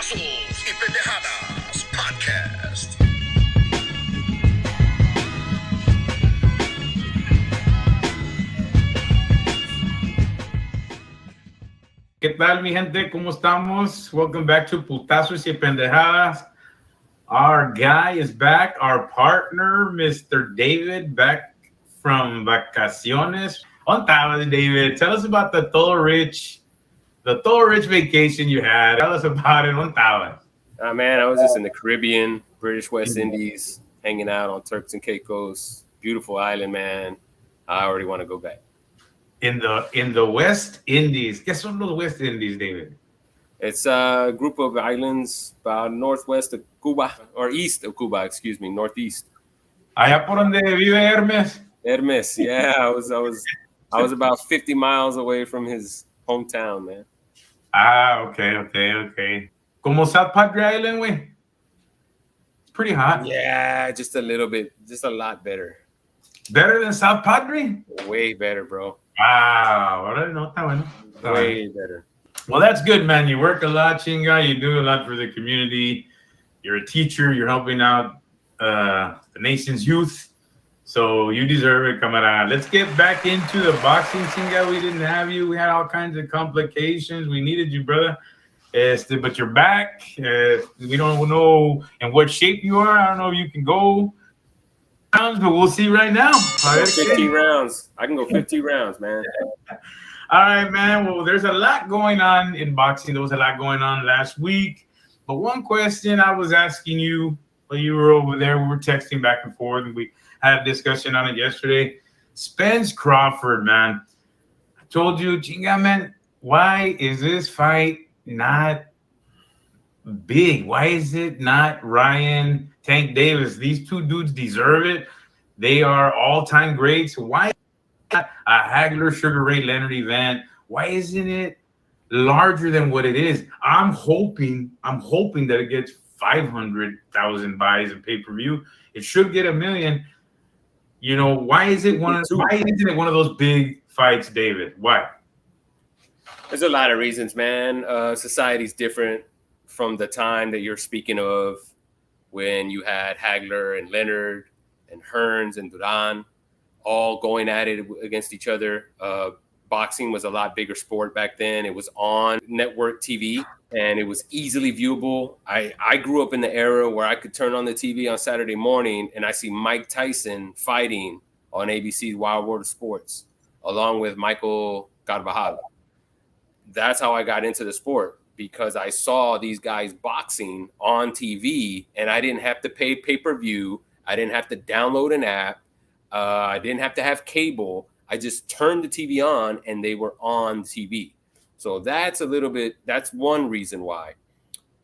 Putazos y Pendejadas Podcast. ¿Qué tal, mi gente? ¿Cómo estamos? Welcome back to Putazos y Pendejadas. Our guy is back, our partner, Mr. David, back from vacaciones. On time, David. Tell us about the Todo Rich vacation you had. Tell us about it. On time. Man, I was just in the Caribbean, British West Indies, hanging out on Turks and Caicos. Beautiful island, man. I already want to go back. In the West Indies. ¿Qué son los West Indies, David? It's a group of islands about northwest of Cuba, or east of Cuba, excuse me, northeast. Allá por donde vive Hermes. Hermes, yeah, I was about 50 miles away from his hometown, man. Okay. Como South Padre Island, güey. It's pretty hot. Yeah, just a little bit, just a lot better. Better than South Padre? Way better, bro. Wow. Ahora no está bueno. Way better. Well, that's good, man. You work a lot, Chinga. You do a lot for the community. You're a teacher. You're helping out the nation's youth. So you deserve it, camarada. Let's get back into the boxing, Chinga. We didn't have you. We had all kinds of complications. We needed you, brother. But you're back. We don't know in what shape you are. I don't know if you can go rounds, but we'll see right now. 15 rounds. I can go 15 rounds, man. All right, man. Well, there's a lot going on in boxing. There was a lot going on last week. But one question I was asking you while you were over there, we were texting back and forth, and we had a discussion on it yesterday. Spence-Crawford, man. I told you, Chinga, man, why is this fight not big? Why is it not Ryan, Tank Davis? These two dudes deserve it. They are all-time greats. Why a Hagler Sugar Ray Leonard event? Why isn't it larger than what it is? I'm hoping that it gets 500,000 buys in pay-per-view. It should get 1 million. You know, why isn't it one of those big fights, David? Why? There's a lot of reasons, man. Society's different from the time that you're speaking of, when you had Hagler and Leonard and Hearns and Duran all going at it against each other. Boxing was a lot bigger sport back then. It was on network TV and it was easily viewable. I grew up in the era where I could turn on the TV on Saturday morning and I see Mike Tyson fighting on ABC's Wild World of Sports, along with Michael Carvajal. That's how I got into the sport, because I saw these guys boxing on TV and I didn't have to pay pay-per-view. I didn't have to download an app. I didn't have to have cable. I just turned the TV on and they were on TV. So that's one reason why.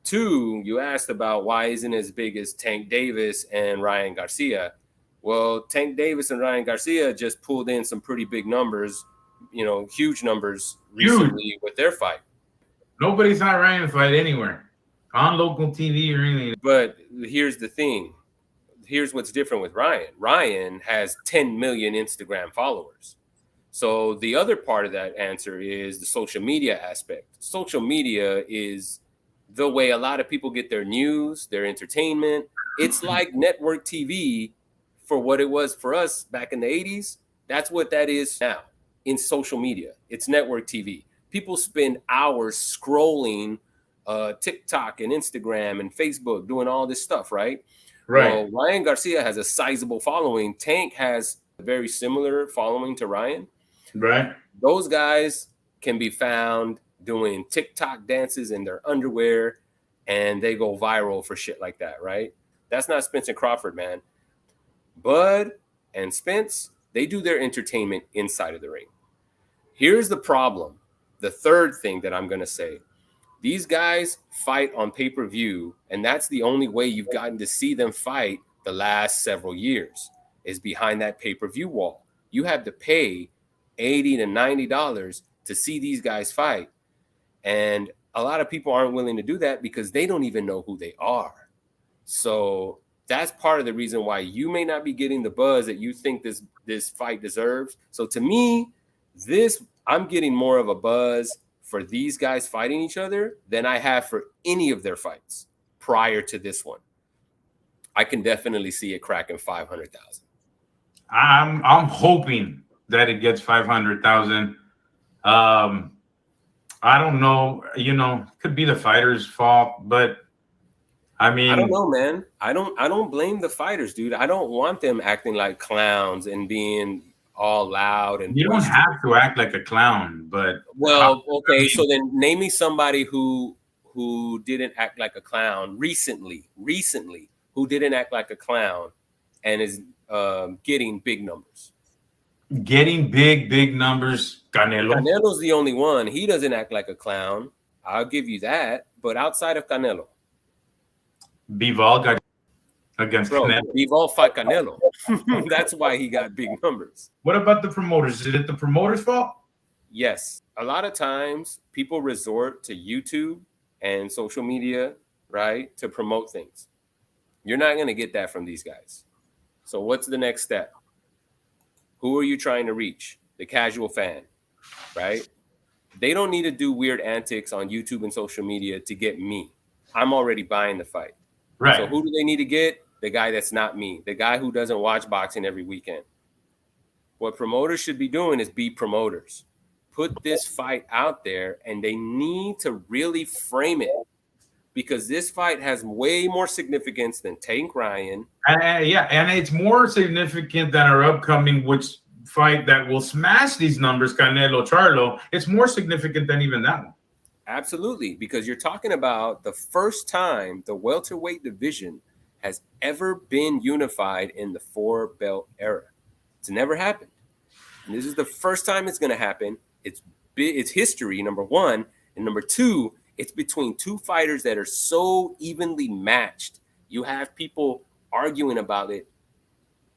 Two, you asked about why isn't it as big as Tank Davis and Ryan Garcia. Well, Tank Davis and Ryan Garcia just pulled in some pretty big numbers, huge numbers recently with their fight. Nobody saw Ryan fight anywhere on local TV or anything. But here's the thing. Here's what's different with Ryan. Ryan has 10 million Instagram followers. So the other part of that answer is the social media aspect. Social media is the way a lot of people get their news, their entertainment. It's like network TV for what it was for us back in the 80s. That's what that is now in social media. It's network TV. People spend hours scrolling TikTok and Instagram and Facebook doing all this stuff, right? Right. Well, Ryan Garcia has a sizable following. Tank has a very similar following to Ryan. Right. Those guys can be found doing TikTok dances in their underwear, and they go viral for shit like that, right? That's not Spence-Crawford, man. Bud and Spence, they do their entertainment inside of the ring. Here's the problem. The third thing that I'm going to say. These guys fight on pay-per-view, and that's the only way you've gotten to see them fight the last several years, is behind that pay-per-view wall. You have to pay $80 to $90 to see these guys fight. And a lot of people aren't willing to do that because they don't even know who they are. So that's part of the reason why you may not be getting the buzz that you think this fight deserves. So to me, I'm getting more of a buzz for these guys fighting each other than I have for any of their fights prior to this one. I can definitely see it cracking 500,000. I'm hoping that it gets 500,000. I don't know, could be the fighter's fault, but I mean, I don't know, man. I don't blame the fighters, dude. I don't want them acting like clowns and being all loud and you don't boisterous. have to act like a clown, but okay. So then name me somebody who didn't act like a clown recently, who didn't act like a clown and is getting big numbers. Getting big numbers. Canelo's the only one. He doesn't act like a clown. I'll give you that. But outside of Canelo, Bivol got against Canelo. Bivol fought Canelo. That's why he got big numbers. What about the promoters? Is it the promoters' fault? Yes. A lot of times people resort to YouTube and social media, right, to promote things. You're not going to get that from these guys. So what's the next step? Who are you trying to reach? The casual fan, right? They don't need to do weird antics on YouTube and social media to get me. I'm already buying the fight. Right. So who do they need to get? The guy that's not me. The guy who doesn't watch boxing every weekend. What promoters should be doing is be promoters. Put this fight out there, and they need to really frame it, because this fight has way more significance than Tank Ryan. And it's more significant than our upcoming fight that will smash these numbers, Canelo Charlo. It's more significant than even that one. Absolutely, because you're talking about the first time the welterweight division has ever been unified in the 4-belt era. It's never happened. And this is the first time it's going to happen. It's history, number one. And number two, it's between two fighters that are so evenly matched. You have people arguing about it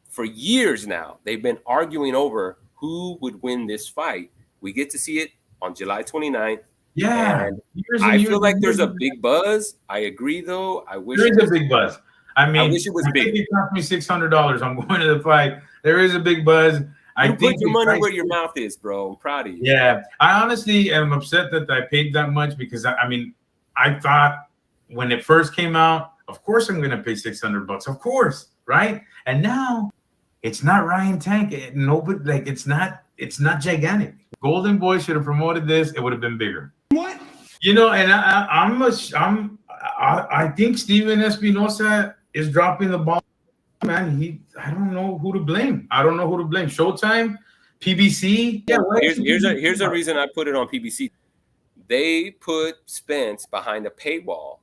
for years now. They've been arguing over who would win this fight. We get to see it on July 29th. Yeah. And I feel like there's a big buzz. I agree, though. I wish there is a big buzz. I wish it was big. It cost me $600. I'm going to the fight. There is a big buzz. You put your money where your mouth is, bro. I'm proud of you. Yeah. I honestly am upset that I paid that much, because I thought when it first came out, of course I'm going to pay $600. Of course. Right. And now it's not Ryan Tank. It's not gigantic. Golden Boy should have promoted this. It would have been bigger. What? And I think Steven Espinosa is dropping the ball, man. I don't know who to blame. Showtime, PBC. Yeah. Here's a reason I put it on PBC. They put Spence behind a paywall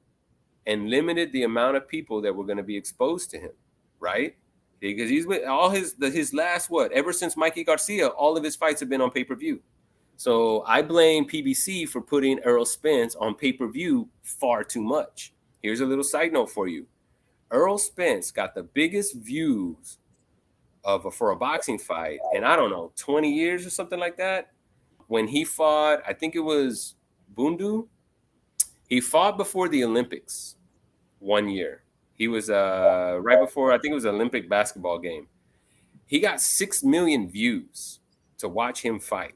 and limited the amount of people that were going to be exposed to him, right? Because he's with all his last ever since Mikey Garcia, all of his fights have been on pay-per-view. So I blame PBC for putting Errol Spence on pay-per-view far too much. Here's a little side note for you. Errol Spence got the biggest views for a boxing fight in, 20 years or something like that. When he fought, I think it was Bundu. He fought before the Olympics 1 year. He was right before, I think it was an Olympic basketball game. He got 6 million views to watch him fight.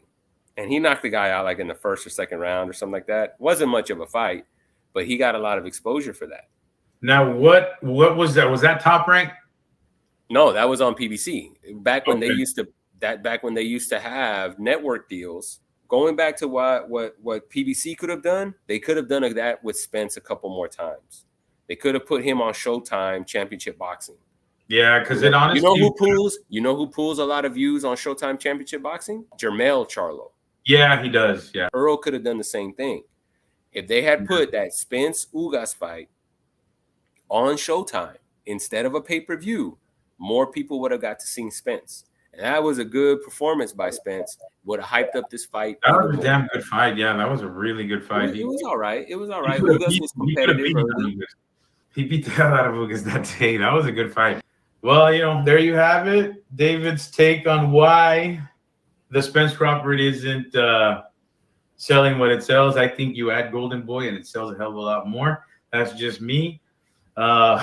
And he knocked the guy out like in the first or second round or something like that. Wasn't much of a fight, but he got a lot of exposure for that. Now, what was that? Was that Top Rank? No, that was on PBC. Back when they used to have network deals. Going back to what PBC could have done, they could have done that with Spence a couple more times. They could have put him on Showtime Championship Boxing. Yeah, because it honestly, you know who pulls a lot of views on Showtime Championship Boxing? Jermell Charlo. Yeah, he does. Yeah, Earl could have done the same thing if they had put that Spence Ugas fight on Showtime instead of a pay-per-view. More people would have got to see Spence, and that was a good performance by Spence. Would have hyped up this fight. That was a damn good fight. Yeah, that was a really good fight. It was all right. Ugas was competitive early. He beat the hell out of Ugas that day. That was a good fight. Well, there you have it. David's take on why the Spence-Crawford isn't selling what it sells. I think you add Golden Boy and it sells a hell of a lot more. That's just me. The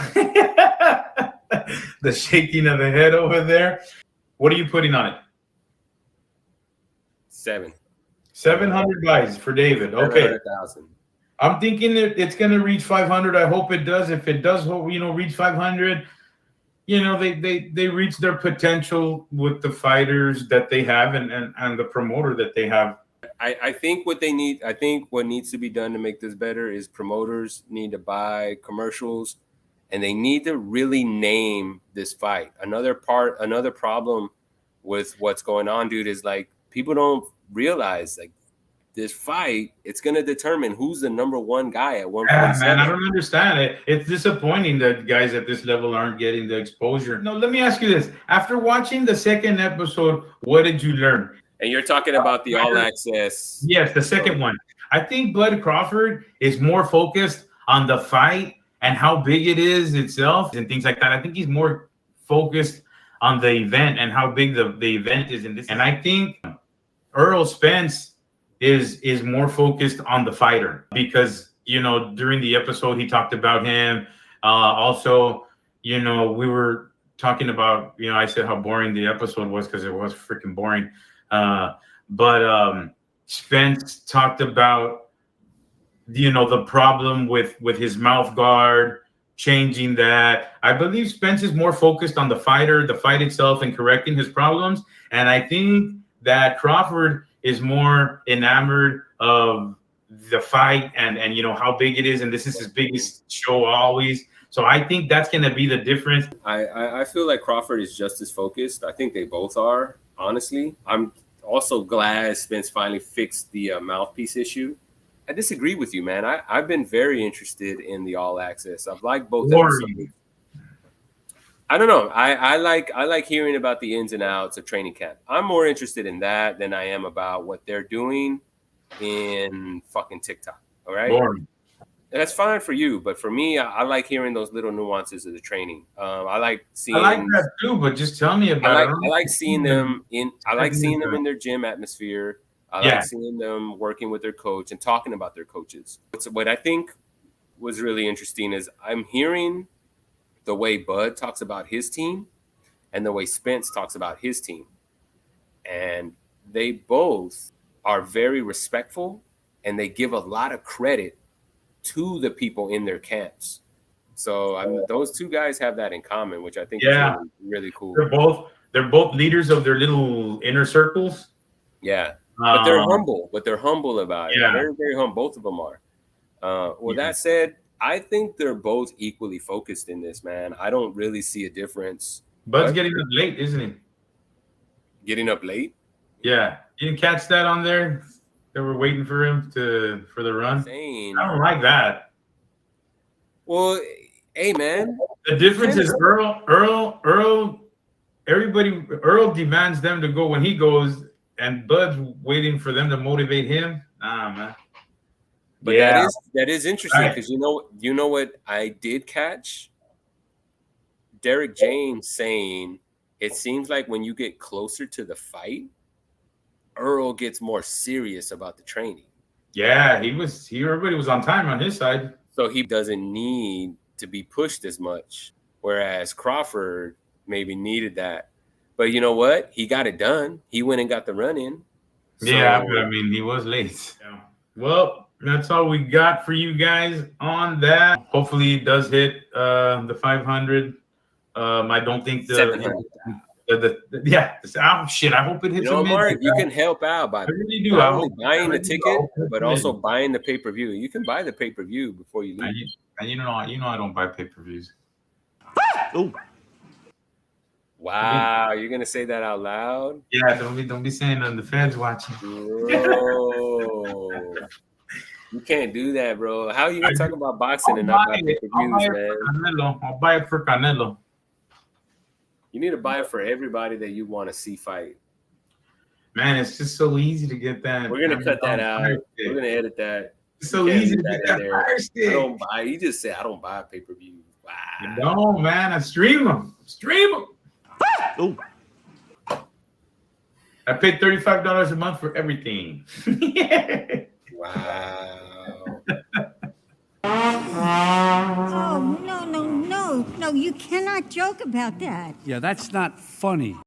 shaking of the head over there. What are you putting on it? 7. 700 buys for David. Okay. 700,000. I'm thinking that it's going to reach 500. I hope it does. If it does, reach 500, they reach their potential with the fighters that they have and the promoter that they have. I think what they need, I think what needs to be done to make this better is promoters need to buy commercials, and they need to really name this fight. Another problem with what's going on, dude, is like people don't realize like this fight, it's going to determine who's the number one guy at 147. Man, I don't understand it. It's disappointing that guys at this level aren't getting the exposure. No, let me ask you this. After watching the second episode, what did you learn? And you're talking about the All Access. Yes, the second one. I think Bud Crawford is more focused on the fight and how big it is itself and things like that. I think he's more focused on the event and how big the event is in this. And I think Earl Spence is more focused on the fighter because, during the episode, he talked about him. Also, we were talking about, I said how boring the episode was because it was freaking boring. But Spence talked about, the problem with his mouth guard, changing that. I believe Spence is more focused on the fighter, the fight itself, and correcting his problems. And I think that Crawford is more enamored of the fight and how big it is, and this is his biggest show always. So I think that's going to be the difference. I feel like Crawford is just as focused. I think they both are, honestly. I'm also glad Spence finally fixed the mouthpiece issue. I disagree with you, man. I've been very interested in the All Access. I've liked both episodes. I don't know. I like hearing about the ins and outs of training camp. I'm more interested in that than I am about what they're doing in fucking TikTok. All right. Boring. That's fine for you, but for me, I like hearing those little nuances of the training. I like seeing. I like that too, but just tell me about it. I like seeing them in. I like seeing them in their gym atmosphere. I like seeing them working with their coach and talking about their coaches. What I think was really interesting is I'm hearing the way Bud talks about his team and the way Spence talks about his team. And they both are very respectful and they give a lot of credit to the people in their camps. So those two guys have that in common, which I think is really, really cool. They're both leaders of their little inner circles. Yeah. But they're humble. But they're humble about it. Yeah. Very, very humble. Both of them are. That said, I think they're both equally focused in this, man. I don't really see a difference. Bud's getting up late, isn't he? Getting up late? Yeah. You didn't catch that on there? They were waiting for him for the run. Insane. I don't like that. Well, hey, man. The difference is Earl demands them to go when he goes, and Bud's waiting for them to motivate him. Nah, man. But that is interesting because you know what I did catch? Derek James saying it seems like when you get closer to the fight, Earl gets more serious about the training. Yeah, everybody was on time on his side. So he doesn't need to be pushed as much. Whereas Crawford maybe needed that. But you know what? He got it done. He went and got the run in. So, yeah, but I mean, he was late. Yeah. Well, that's all we got for you guys on that. Hopefully it does hit the 500. I don't think the 700. Shit, I hope it hits. Mark, you can help out by not only buying the ticket, but also buying the pay-per-view. You can buy the pay-per-view before you leave. And you know I don't buy pay-per-views. Oh. Wow, you're gonna say that out loud? Yeah, don't be saying that the feds watching. Bro. You can't do that, bro. How are you gonna talk about boxing and not buy pay-per-views, man? I'll buy it for Canelo. You need to buy it for everybody that you want to see fight. Man, it's just so easy to get that. We're gonna cut that out. We're gonna edit that. It's so easy to get that fire stick. I don't buy. You just say I don't buy pay-per-view. Wow. No, man, I stream them. Oh. I paid $35 a month for everything. Wow. Oh, no, you cannot joke about that. Yeah, that's not funny.